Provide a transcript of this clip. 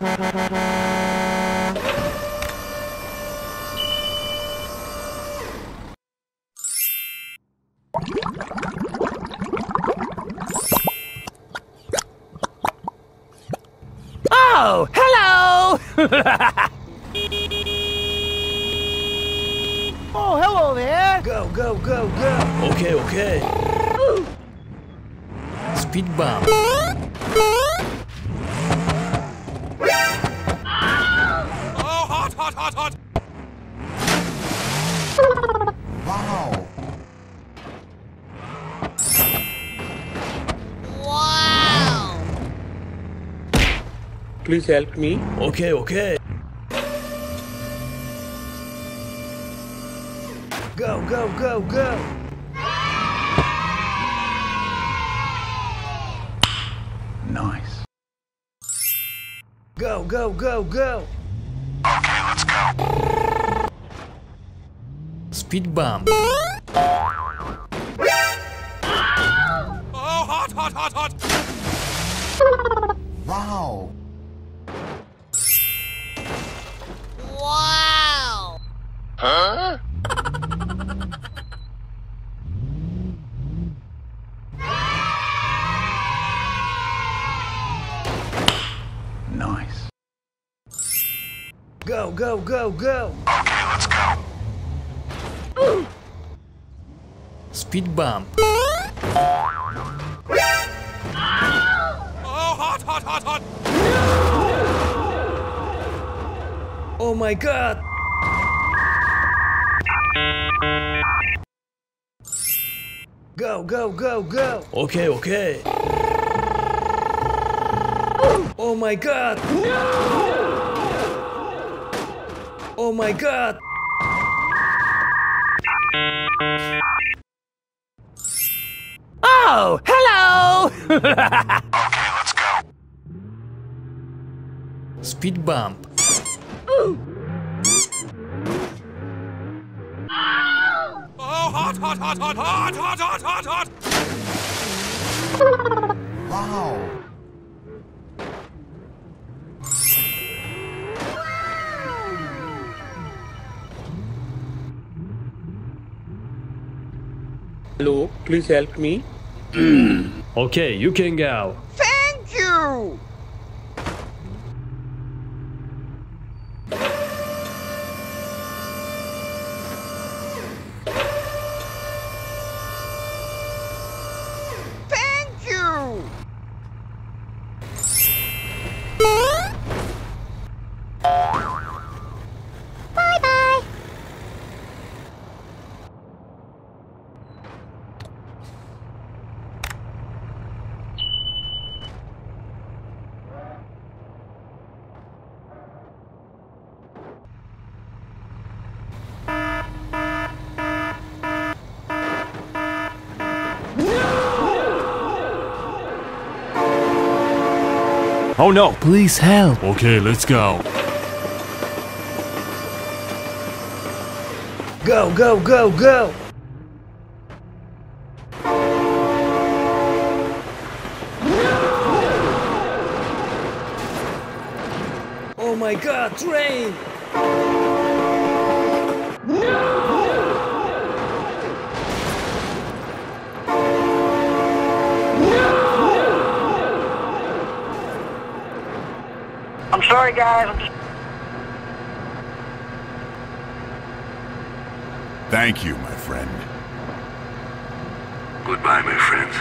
Oh, hello! Oh, hello there! Go, go, go, go! Okay, okay. Speed bump. Oh, hot, hot, hot, hot! Wow! Wow! Please help me. Okay, okay. Go, go, go, go! Nice. Go, go, go, go! Okay, let's go. Speed bump. Oh, hot, hot, hot, hot! Wow! Wow! Huh? Nice. Go, go, go, go! Okay, let's go. Speed bump. Oh, hot, hot, hot, hot! Oh my god! Go, go, go, go! Okay, okay. Oh my god! Oh my god! Oh, hello! Okay, let's go. Speed bump. Oh, hot, hot, hot, hot, hot, hot, hot, hot, hot! Wow! Hello, please help me. Okay, you can go. Thank you! Thank you! Bye-bye! Oh no! Please help. Okay, let's go. Go, go, go, go! Oh my god, train! I'm sorry, guys. I'm just... Thank you, my friend. Goodbye, my friends.